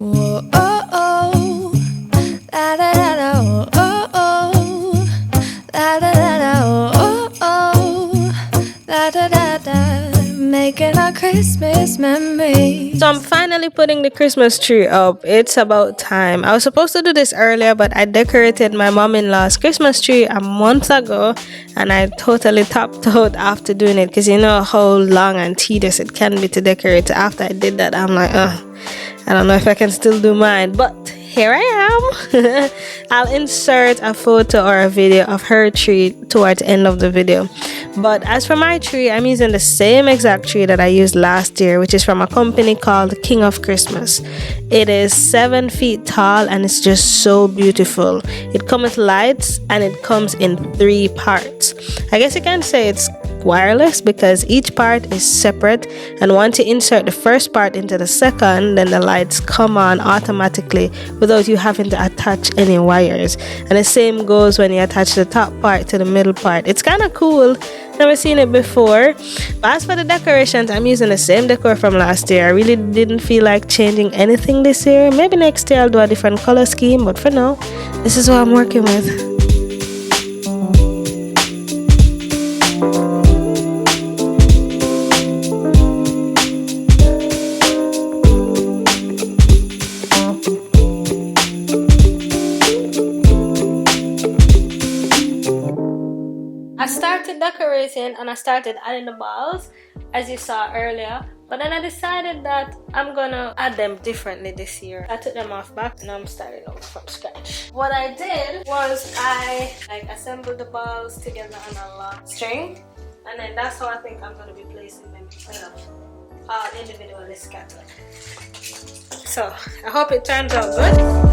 Whoa, oh, oh. La da da da, oh, oh, oh. La da da da, oh, oh, oh. La da da da. Making our Christmas memories. So I'm finally putting the Christmas tree up. It's about time. I was supposed to do this earlier, but I decorated my mom-in-law's Christmas tree a month ago, and I totally tapped out after doing it, because you know how long and tedious it can be to decorate. After I did that, I'm like, I don't know if I can still do mine, but here I am. I'll insert a photo or a video of her tree towards the end of the video. But as for my tree, I'm using the same exact tree that I used last year, which is from a company called King of Christmas. It is 7 feet tall and it's just so beautiful. It comes with lights and it comes in 3 parts. I guess you can say it's wireless because each part is separate, and once you insert the first part into the second, then the lights come on automatically without you having to attach any wires. And the same goes when you attach the top part to the middle part. It's kind of cool. Never seen it before. But as for the decorations, I'm using the same decor from last year. I really didn't feel like changing anything this year. Maybe next year I'll do a different color scheme, but for now, this is what I'm working with. I started decorating and I started adding the balls as you saw earlier, but then I decided that I'm gonna add them differently this year. I took them off back and I'm starting over from scratch. What I did was I assembled the balls together on a long string, and then that's how I think I'm gonna be placing them instead of all individually scattered. So I hope it turns out good.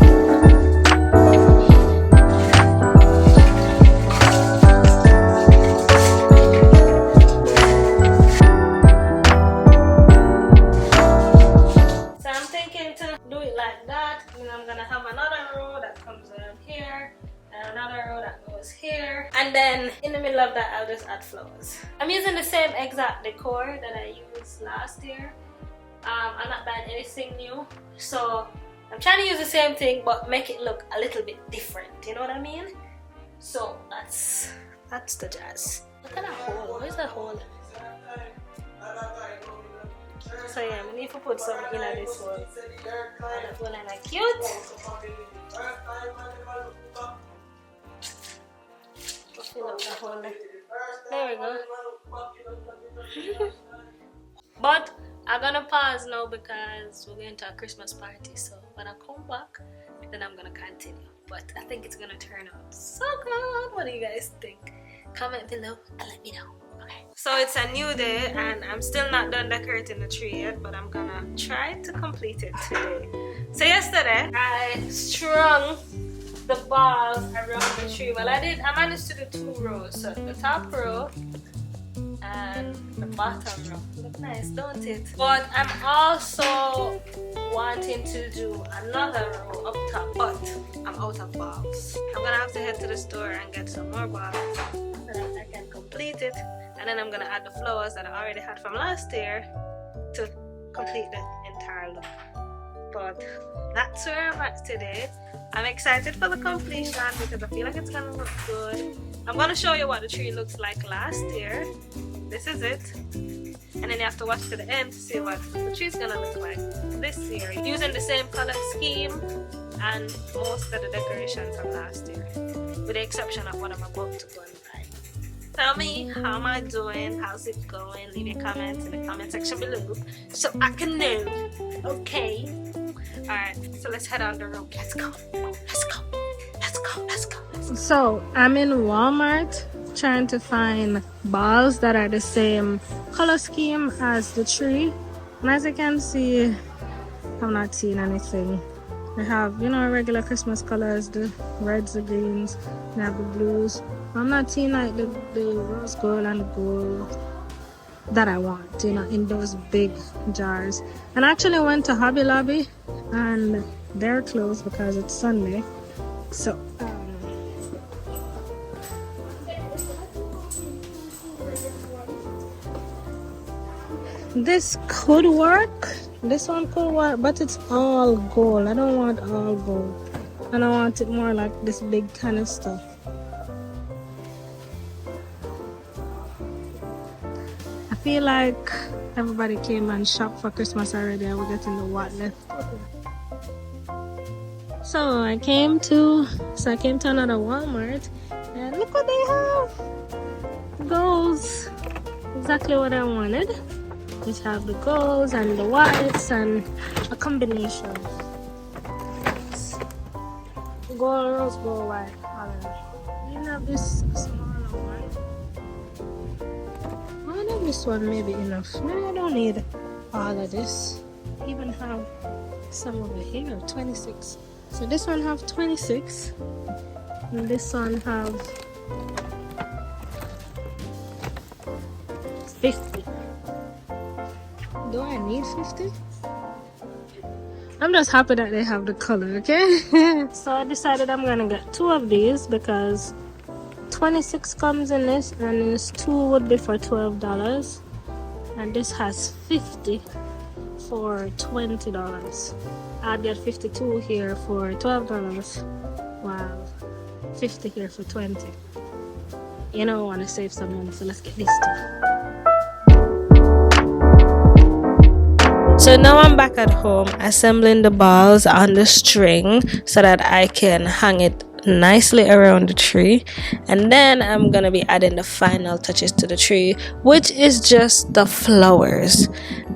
And then in the middle of that, I'll just add flowers. I'm using the same exact decor that I used last year. I'm not buying anything new, so I'm trying to use the same thing but make it look a little bit different, you know what I mean? So that's the jazz. Look at that hole. Where's that hole? So yeah, we need to put some in this hole. And that's one like cute. Fill up the hole. There we go. But I'm gonna pause now because we're going to a Christmas party, so when I come back then I'm gonna continue. But I think it's gonna turn out so good. What do you guys think? Comment below and let me know. Okay. So it's a new day and I'm still not done decorating the tree yet, but I'm gonna try to complete it today. So yesterday I strung the balls around the tree. Well, I managed to do 2 rows. So the top row and the bottom row. Look nice, don't it? But I'm also wanting to do another row up top, but I'm out of balls. I'm gonna have to head to the store and get some more balls so that I can complete it. And then I'm gonna add the flowers that I already had from last year to complete the entire look. But that's where I'm at today. I'm excited for the completion because I feel like it's gonna look good. I'm gonna show you what the tree looks like last year. This is it. And then you have to watch to the end to see what the tree's gonna look like this year. Using the same color scheme and most of the decorations from last year, with the exception of what I'm about to go and buy. Tell me, how am I doing? How's it going? Leave your comments in the comment section below so I can know. Okay. Alright, so let's head on the road. Let's go. Let's go. Let's go. Let's go. Let's go. So I'm in Walmart trying to find balls that are the same color scheme as the tree. And as you can see, I'm not seeing anything. They have, you know, regular Christmas colors, the reds, the greens, they have the blues. I'm not seeing like the rose gold and the gold that I want, you know, in those big jars. And I actually went to Hobby Lobby and they're closed because it's Sunday. So this could work. This one could work, but it's all gold. I don't want all gold. And I want it more like this big canister. I feel like everybody came and shopped for Christmas already and we're getting the what left. So I came to another Walmart and look what they have. Golds. Exactly what I wanted. We have the golds and the whites and a combination. Gold, rose gold, white, orange. You have this smaller one. I know this one may be enough. Maybe I don't need all of this. Even have some over here, 26. So this one have 26. And this one have 50. Do I need 50? I'm just happy that they have the color, okay? So I decided I'm gonna get 2 of these because 26 comes in this and this 2 would be for $12. And this has 50 for $20. I'd get 52 here for $12. Wow. 50 here for 20. You know I want to save some money, so let's get this too. So now I'm back at home assembling the balls on the string so that I can hang it nicely around the tree, and then I'm gonna be adding the final touches to the tree, which is just the flowers.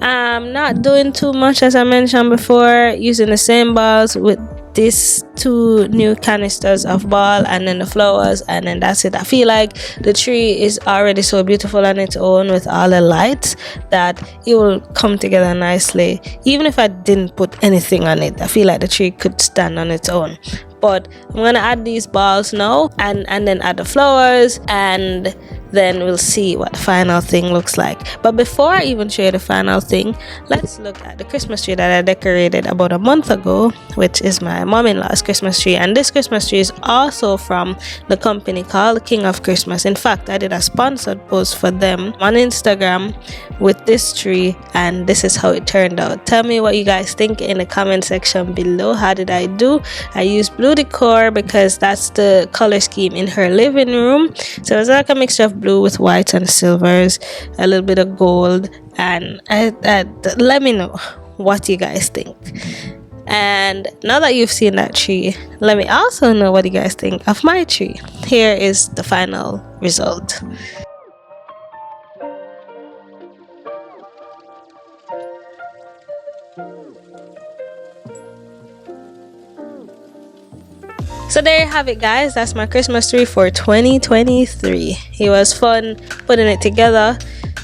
I'm not doing too much, as I mentioned before, using the same balls with these 2 new canisters of ball and then the flowers, and then that's it. I feel like the tree is already so beautiful on its own with all the lights that it will come together nicely. Even if I didn't put anything on it, I feel like the tree could stand on its own. But I'm gonna add these balls now and then add the flowers, and then we'll see what the final thing looks like. But before I even show you the final thing, let's look at the Christmas tree that I decorated about a month ago, which is my mom-in-law's Christmas tree. And this Christmas tree is also from the company called King of Christmas. In fact, I did a sponsored post for them on Instagram with this tree, and this is how it turned out. Tell me what you guys think in the comment section below. How did I do? I used blue decor because that's the color scheme in her living room. So it's like a mixture of blue with whites and silvers, a little bit of gold, and let me know what you guys think. And now that you've seen that tree, let me also know what you guys think of my tree. Here is the final result. So there you have it, guys. That's my Christmas tree for 2023. It was fun putting it together.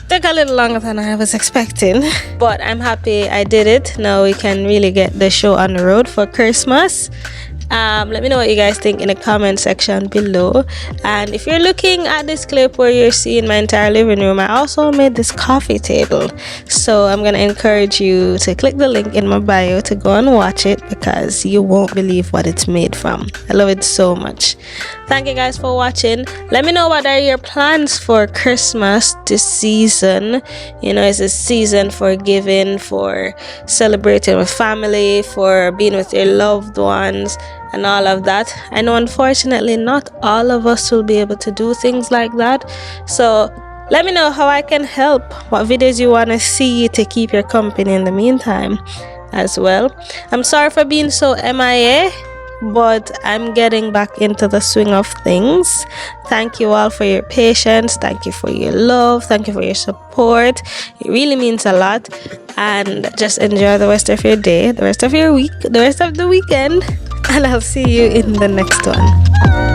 Took a little longer than I was expecting, but I'm happy I did it. Now we can really get the show on the road for Christmas. Let me know what you guys think in the comment section below. And if you're looking at this clip where you're seeing my entire living room, I also made this coffee table. So I'm gonna encourage you to click the link in my bio to go and watch it, because you won't believe what it's made from. I love it so much. Thank you guys for watching. Let me know what are your plans for Christmas this season. You know, it's a season for giving, for celebrating with family, for being with your loved ones, and all of that. I know unfortunately not all of us will be able to do things like that, so let me know how I can help, what videos you want to see to keep your company in the meantime as well. I'm sorry for being so MIA, but I'm getting back into the swing of things. Thank you all for your patience, thank you for your love, thank you for your support. It really means a lot. And just enjoy the rest of your day, the rest of your week, the rest of the weekend, and I'll see you in the next one.